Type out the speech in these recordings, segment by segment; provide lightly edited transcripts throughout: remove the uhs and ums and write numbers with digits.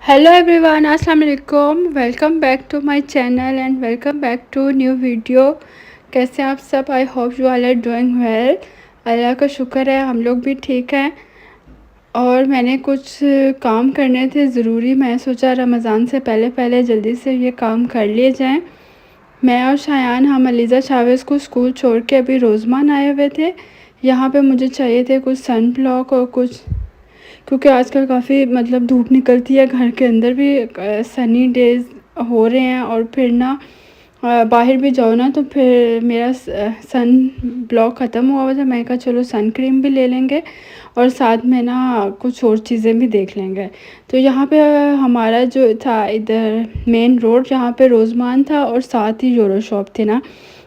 Hello everyone, अस्सलाम वालेकुम। Welcome back to my channel and welcome back to new video. कैसे आप सब? I hope you all are doing well. अल्लाह का शुक्र है, हम लोग भी ठीक हैं। और मैंने कुछ काम करने थे ज़रूरी। मैं सोचा रमज़ान से पहले पहले जल्दी से ये काम कर लिए जाएं। मैं और शायान हम अलीज़ा चावेज़ को स्कूल छोड़ के अभी रोज़मान आए हुए थे। यहाँ पे मुझे चाहिए थे कुछ सन ब्लॉक और कुछ, क्योंकि आजकल काफ़ी धूप निकलती है, घर के अंदर भी सनी डेज़ हो रहे हैं और फिर ना बाहर भी जाओ ना तो फिर मेरा सन ब्लॉक ख़त्म हुआ हुआ था। मैं कहा चलो सन क्रीम भी ले लेंगे और साथ में ना कुछ और चीज़ें भी देख लेंगे। तो यहाँ पे हमारा जो था इधर मेन रोड, जहाँ पे रोज़मान था और साथ ही यूरो शॉप थी ना।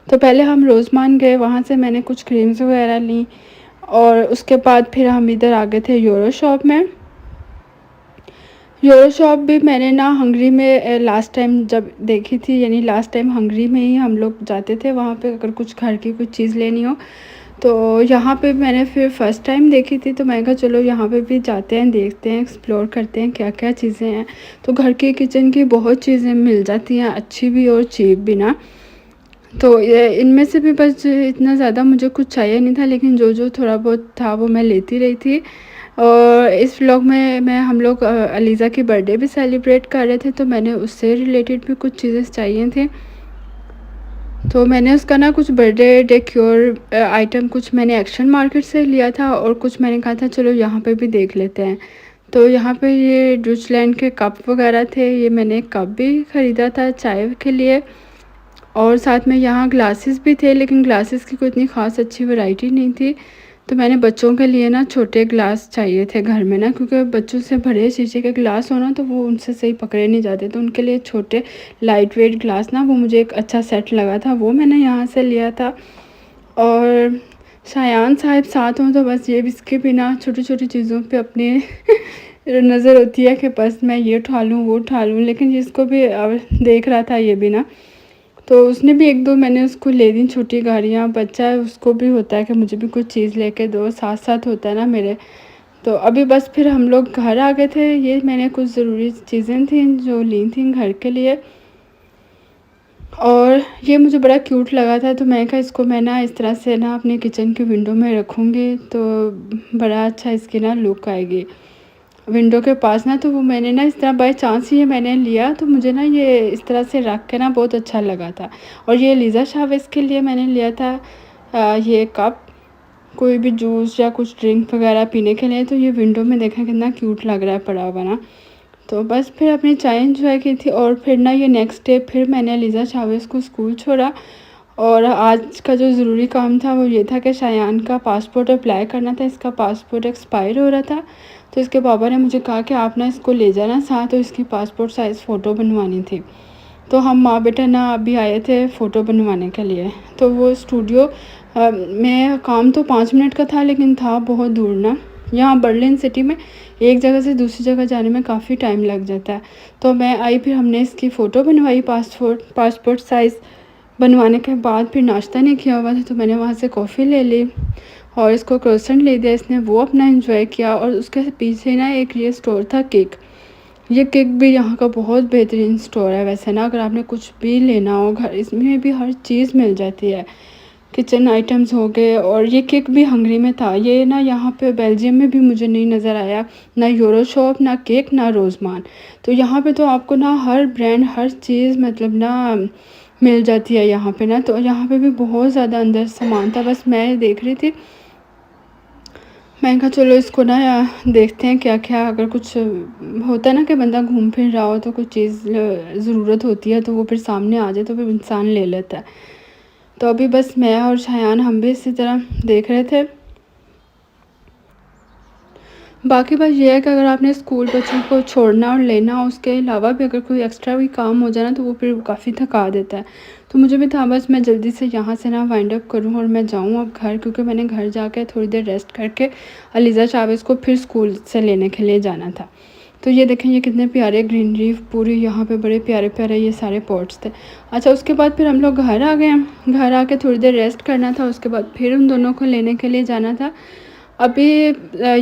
तो पहले हम रोज़मान गए, वहाँ से मैंने कुछ क्रीम्स वगैरह ली और उसके बाद फिर हम इधर आ गए थे यूरो शॉप में। यूरो शॉप भी मैंने ना हंगरी में लास्ट टाइम जब देखी थी, यानी लास्ट टाइम हंगरी में ही हम लोग जाते थे वहाँ पे, अगर कुछ घर की कुछ चीज़ लेनी हो। तो यहाँ पे मैंने फिर फ़र्स्ट टाइम देखी थी, तो मैं कहा चलो यहाँ पे भी जाते हैं, देखते हैं, एक्सप्लोर करते हैं क्या क्या चीज़ें हैं। तो घर की किचन की बहुत चीज़ें मिल जाती हैं, अच्छी भी और चीप भी ना। तो ये इनमें से भी बस इतना ज़्यादा मुझे कुछ चाहिए नहीं था, लेकिन जो जो थोड़ा बहुत था वो मैं लेती रही थी। और इस व्लॉग में हम लोग अलीज़ा की बर्थडे भी सेलिब्रेट कर रहे थे, तो मैंने उससे रिलेटेड भी कुछ चीज़ें चाहिए थी। तो मैंने उसका ना कुछ बर्थडे डेक्योर आइटम कुछ मैंने एक्शन मार्केट से लिया था और कुछ मैंने कहा था चलो यहाँ पे भी देख लेते हैं। तो यहाँ पे ये ड्यूचलैंड के कप वगैरह थे, ये मैंने कप भी ख़रीदा था चाय के लिए। और साथ में यहाँ ग्लासेस भी थे, लेकिन ग्लासेस की कोई इतनी ख़ास अच्छी वैरायटी नहीं थी। तो मैंने बच्चों के लिए ना छोटे ग्लास चाहिए थे घर में ना, क्योंकि बच्चों से भरे शीशे के ग्लास हो ना तो वो उनसे सही पकड़े नहीं जाते, तो उनके लिए छोटे लाइट वेट ग्लास ना, वो मुझे एक अच्छा सेट लगा था, वो मैंने यहाँ से लिया था। और शायान साहब साथ हों तो बस ये इसके बिना छोटी छोटी चीज़ों पे अपने नज़र होती है कि बस मैं ये उठा लूँ वो उठा लूँ, लेकिन जिसको भी देख रहा था ये भी ना, तो उसने भी एक दो मैंने उसको ले दी छोटी गाड़ियाँ। बच्चा है, उसको भी होता है कि मुझे भी कुछ चीज़ लेके दो, साथ साथ होता है ना मेरे। तो अभी बस फिर हम लोग घर आ गए थे। ये मैंने कुछ ज़रूरी चीज़ें थी जो ली थी घर के लिए, और ये मुझे बड़ा क्यूट लगा था, तो मैं कहा इसको मैं ना इस तरह से ना अपने किचन की विंडो में रखूँगी तो बड़ा अच्छा इसकी ना लुक आएगी विंडो के पास ना। तो वो मैंने ना इस तरह बाय चांस ही मैंने लिया, तो मुझे ना ये इस तरह से रख के ना बहुत अच्छा लगा था। और ये लीज़ा चावेज़ के लिए मैंने लिया था ये कप, कोई भी जूस या कुछ ड्रिंक वगैरह पीने के लिए। तो ये विंडो में देखा कितना क्यूट लग रहा है पड़ा हुआ ना। तो बस फिर अपनी चाय इंजॉय की थी और फिर ना ये नेक्स्ट डे फिर मैंने लीज़ा चावेज़ को स्कूल छोड़ा। और आज का जो ज़रूरी काम था वो ये था कि शायान का पासपोर्ट अप्लाई करना था, इसका पासपोर्ट एक्सपायर हो रहा था। तो इसके पापा ने मुझे कहा कि आप ना इसको ले जाना साथ, तो इसकी पासपोर्ट साइज़ फ़ोटो बनवानी थी। तो हम माँ बेटा ना अभी आए थे फ़ोटो बनवाने के लिए। तो वो स्टूडियो में काम तो 5 मिनट का था, लेकिन था बहुत दूर ना। यहाँ बर्लिन सिटी में एक जगह से दूसरी जगह जाने में काफ़ी टाइम लग जाता है। तो मैं आई, फिर हमने इसकी फ़ोटो बनवाई पासपोर्ट साइज़ बनवाने के बाद। फिर नाश्ता नहीं किया हुआ था, तो मैंने वहाँ से कॉफ़ी ले ली और इसको क्रोसेंट ले दिया, इसने वो अपना एंजॉय किया। और उसके पीछे ना एक ये स्टोर था केक, ये केक भी यहाँ का बहुत बेहतरीन स्टोर है वैसे ना। अगर आपने कुछ भी लेना हो घर, इसमें भी हर चीज़ मिल जाती है, किचन आइटम्स हो गए। और ये केक भी हंगरी में था, ये ना यहाँ पे बेल्जियम में भी मुझे नहीं नज़र आया, ना यूरो शॉप, ना केक, ना रोज़मान। तो यहाँ पे तो आपको ना हर ब्रांड हर चीज़ ना मिल जाती है यहाँ पे ना। तो यहाँ पे भी बहुत ज़्यादा अंदर सामान था, बस मैं देख रही थी। मैंने कहा चलो इसको ना देखते हैं क्या क्या, अगर कुछ होता है ना कि बंदा घूम फिर रहा हो तो कुछ चीज़ ज़रूरत होती है तो वो फिर सामने आ जाए तो फिर इंसान ले लेता है। तो अभी बस मैं और शायान हम भी इसी तरह देख रहे थे। बाकी बात ये है कि अगर आपने स्कूल बच्चों को छोड़ना और लेना, उसके अलावा भी अगर कोई एक्स्ट्रा भी काम हो जाए ना तो वो फिर काफ़ी थका देता है। तो मुझे भी था बस मैं जल्दी से यहाँ से ना वाइंड अप करूँ और मैं जाऊँ अब घर, क्योंकि मैंने घर जाके थोड़ी देर रेस्ट करके अलीज़ा चावेज़ को फिर स्कूल से लेने के लिए जाना था। तो ये देखें ये कितने प्यारे ग्रीनरी पूरी यहाँ पे, बड़े प्यारे प्यारे ये सारे पॉट्स थे। अच्छा, उसके बाद फिर हम लोग घर आ गए। घर आके थोड़ी देर रेस्ट करना था, उसके बाद फिर उन दोनों को लेने के लिए जाना था। अभी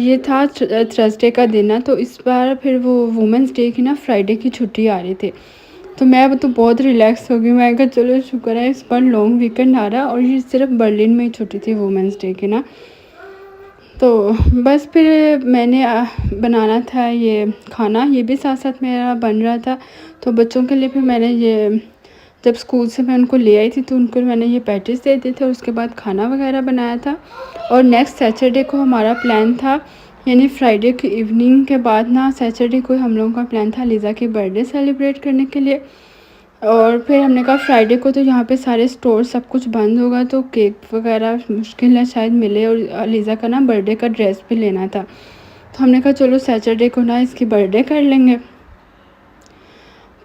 ये था थर्सडे का दिन ना, तो इस बार फिर वो वुमेंस डे की ना फ्राइडे की छुट्टी आ रही थी। तो मैं अब तो बहुत रिलैक्स हो गई। मैं कहा चलो शुक्र है इस बार लॉन्ग वीकेंड आ रहा, और ये सिर्फ बर्लिन में ही छुट्टी थी वुमेंस डे की ना। तो बस फिर मैंने बनाना था ये खाना, ये भी साथ साथ मेरा बन रहा था। तो बच्चों के लिए फिर मैंने ये, जब स्कूल से मैं उनको ले आई थी तो उनको मैंने ये पैटीज़ दे दिए थे, और उसके बाद खाना वगैरह बनाया था। और नेक्स्ट सैटरडे को हमारा प्लान था, यानी फ्राइडे की इवनिंग के बाद ना सैटरडे को हम लोगों का प्लान था लीज़ा की बर्थडे सेलिब्रेट करने के लिए। और फिर हमने कहा फ्राइडे को तो यहाँ पे सारे स्टोर सब कुछ बंद होगा, तो केक वगैरह मुश्किल है शायद मिले, और लीज़ा का ना बर्थडे का ड्रेस भी लेना था। तो हमने कहा चलो सैटरडे को ना इसकी बर्थडे कर लेंगे।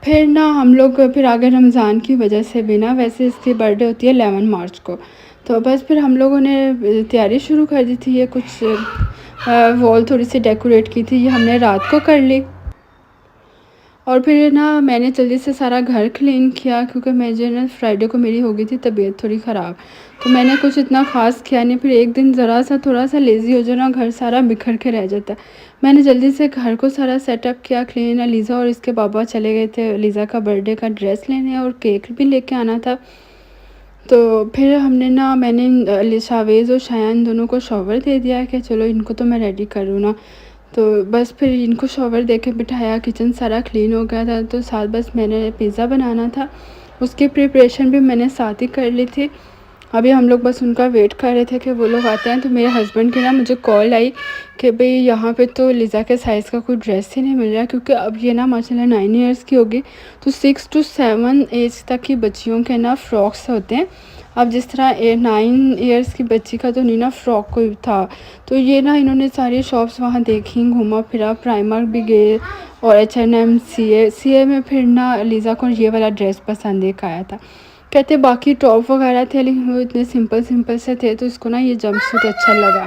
फिर ना हम लोग फिर आगे रमज़ान की वजह से भी ना, वैसे इसकी बर्थडे होती है 11 मार्च को, तो बस फिर हम लोगों ने तैयारी शुरू कर दी थी। ये कुछ वॉल थोड़ी सी डेकोरेट की थी, ये हमने रात को कर ली। और फिर ना मैंने जल्दी से सारा घर क्लीन किया, क्योंकि मुझे ना फ्राइडे को मेरी हो गई थी तबीयत थोड़ी ख़राब, तो मैंने कुछ इतना ख़ास किया नहीं। फिर एक दिन ज़रा सा थोड़ा सा लेज़ी हो जाए ना, घर सारा बिखर के रह जाता है। मैंने जल्दी से घर को सारा सेटअप किया क्लीन। लीज़ा और इसके पापा चले गए थे लीज़ा का बर्थडे का ड्रेस लेने, और केक भी लेके आना था। तो फिर हमने ना, मैंने शावेज़ और शायान दोनों को शॉवर दे दिया कि चलो इनको तो मैं रेडी करूँ ना। तो बस फिर इनको शॉवर दे के बिठाया, किचन सारा क्लीन हो गया था। तो साथ बस मैंने पिज़्ज़ा बनाना था, उसकी प्रिपरेशन भी मैंने साथ ही कर ली थी। अभी हम लोग बस उनका वेट कर रहे थे कि वो लोग आते हैं। तो मेरे हस्बैंड की ना मुझे कॉल आई कि भाई यहाँ पे तो लीज़ा के साइज़ का कोई ड्रेस ही नहीं मिल रहा, क्योंकि अब ये ना माशाल्लाह 9 ईयर्स की होगी, तो 6 to 7 एज तक की बच्चियों के ना फ्रॉक्स होते हैं। अब जिस तरह 9 ईयर्स की बच्ची का तो नहीं ना फ्रॉक कोई था, तो ये ना इन्होंने सारी शॉप्स वहाँ देखी, घूमा फिरा, प्राइमर भी गए, और H&M, सी ए में फिर ना लीज़ा को ये वाला ड्रेस पसंद एक आया था। कहते बाकी टॉप वगैरह थे, लेकिन वो इतने सिंपल सिंपल से थे, तो इसको ना ये जंपसूट अच्छा लगा।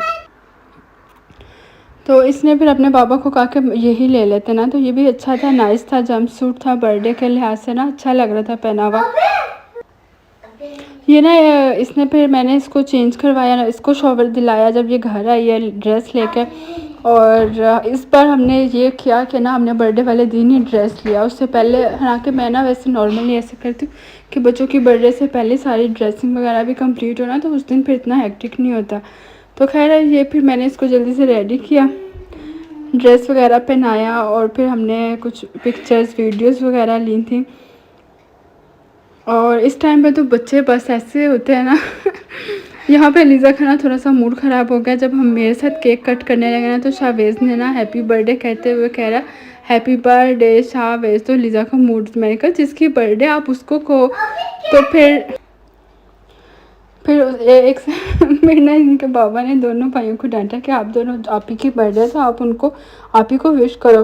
तो इसने फिर अपने पापा को कहा कि यही ले लेते ना, तो ये भी अच्छा था, नाइस था, जंपसूट था, बर्थडे के लिहाज से ना अच्छा लग रहा था पहना हुआ। ये ना इसने फिर मैंने इसको चेंज करवाया, इसको शॉवर दिलाया जब ये घर आई है ड्रेस लेके। और इस बार हमने ये किया कि ना हमने बर्थडे वाले दिन ही ड्रेस लिया, उससे पहले, हालांकि मैं ना वैसे नॉर्मली ऐसे करती हूँ कि बच्चों की बर्थडे से पहले सारी ड्रेसिंग वगैरह भी कंप्लीट होना, तो उस दिन फिर इतना हेक्टिक नहीं होता। तो खैर ये फिर मैंने इसको जल्दी से रेडी किया, ड्रेस वगैरह पहनाया, और फिर हमने कुछ पिक्चर्स वीडियोस वगैरह ली थी। और इस टाइम पे तो बच्चे बस ऐसे होते हैं ना यहाँ पे लीज़ा का ना थोड़ा सा मूड ख़राब हो गया जब हम मेरे साथ केक कट करने लगे ना, तो शावेज़ ने ना हैप्पी बर्थडे कहते हुए कह रहा हैप्पी बर्थडे शावेज़। तो लीज़ा का मूड, मैंने कहा जिसकी बर्थडे आप उसको कहो। तो फिर एक मेरे ना इनके बाबा ने दोनों भाइयों को डांटा कि आप दोनों, आप ही की बर्थडे तो आप उनको, आप ही को विश करो।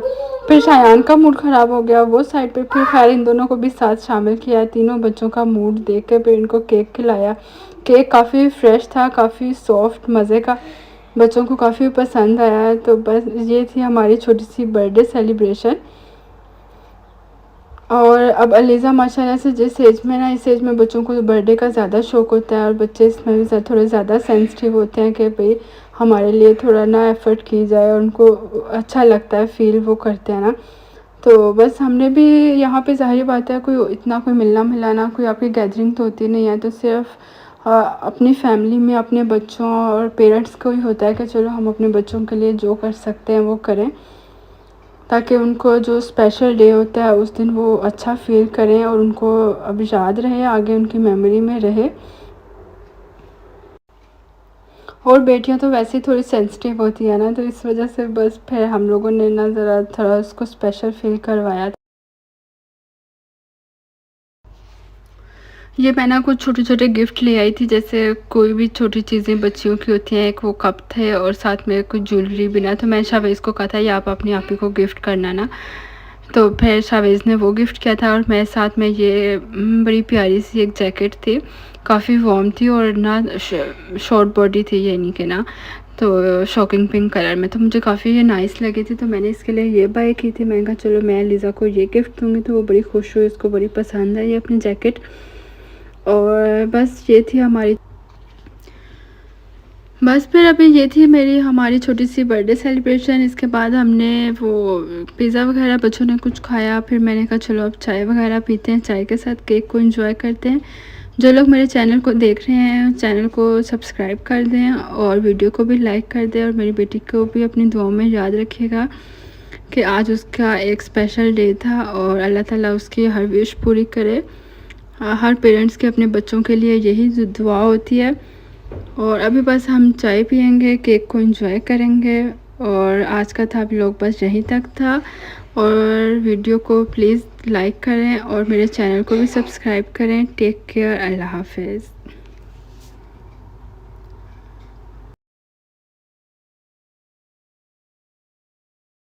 फिर शायान का मूड ख़राब हो गया वो साइड पे, फिर खैर इन दोनों को भी साथ शामिल किया। तीनों बच्चों का मूड देख के फिर इनको केक खिलाया। केक काफ़ी फ्रेश था, काफ़ी सॉफ्ट, मज़े का, बच्चों को काफ़ी पसंद आया। तो बस ये थी हमारी छोटी सी बर्थडे सेलिब्रेशन। और अब अलीज़ा माशाल्लाह से जिस एज में ना, इस एज में बच्चों को बर्थडे का ज़्यादा शौक़ होता है, और बच्चे इसमें भी थोड़े ज़्यादा सेंसिटिव होते हैं कि भाई हमारे लिए थोड़ा ना एफ़र्ट की जाए, और उनको अच्छा लगता है, फ़ील वो करते हैं ना। तो बस हमने भी यहाँ पे, ज़ाहिर बात है कोई इतना कोई मिलना मिलाना, कोई आपकी गैदरिंग तो होती नहीं है, तो सिर्फ अपनी फैमिली में अपने बच्चों और पेरेंट्स को ही होता है कि चलो हम अपने बच्चों के लिए जो कर सकते हैं वो करें, ताकि उनको जो स्पेशल डे होता है उस दिन वो अच्छा फ़ील करें, और उनको अब याद रहे, आगे उनकी मेमोरी में रहे। और बेटियां तो वैसे ही थोड़ी सेंसिटिव होती है ना, तो इस वजह से बस फिर हम लोगों ने ना ज़रा थोड़ा उसको स्पेशल फ़ील करवाया। ये मैं ना कुछ छोटे छोटे गिफ्ट ले आई थी, जैसे कोई भी छोटी चीज़ें बच्चियों की होती हैं, एक वो कप थे और साथ में कुछ ज्वेलरी भी ना। तो मैं शावेज़ को कहा था ये आप अपने आप ही को गिफ्ट करना ना, तो फिर शावेज़ ने वो गिफ्ट किया था। और मैं साथ में ये बड़ी प्यारी सी एक जैकेट थी, काफ़ी वार्म थी, और ना शॉर्ट बॉडी थी यानी कि ना, तो शॉकिंग पिंक कलर में, तो मुझे काफ़ी ये नाइस लगी थी, तो मैंने इसके लिए ये बाय की थी। मैंने कहा चलो मैं लीज़ा को ये गिफ्ट दूँगी, तो वो बड़ी खुश हुई, उसको बड़ी पसंद आई अपनी जैकेट। और बस ये थी हमारी। बस फिर अभी ये थी मेरी हमारी छोटी सी बर्थडे सेलिब्रेशन। इसके बाद हमने वो पिज़्ज़ा वगैरह बच्चों ने कुछ खाया, फिर मैंने कहा चलो अब चाय वगैरह पीते हैं, चाय के साथ केक को एंजॉय करते हैं। जो लोग मेरे चैनल को देख रहे हैं चैनल को सब्सक्राइब कर दें और वीडियो को भी लाइक कर दें, और मेरी बेटी को भी अपनी दुआओं में याद रखिएगा कि आज उसका एक स्पेशल डे था और अल्लाह ताला उसकी हर विश पूरी करे। हर पेरेंट्स के अपने बच्चों के लिए यही दुआ होती है। और अभी बस हम चाय पियेंगे, केक को एंजॉय करेंगे। और आज का था व्लॉग बस यहीं तक था। और वीडियो को प्लीज़ लाइक करें और मेरे चैनल को भी सब्सक्राइब करें। टेक केयर, अल्लाह हाफ़िज़।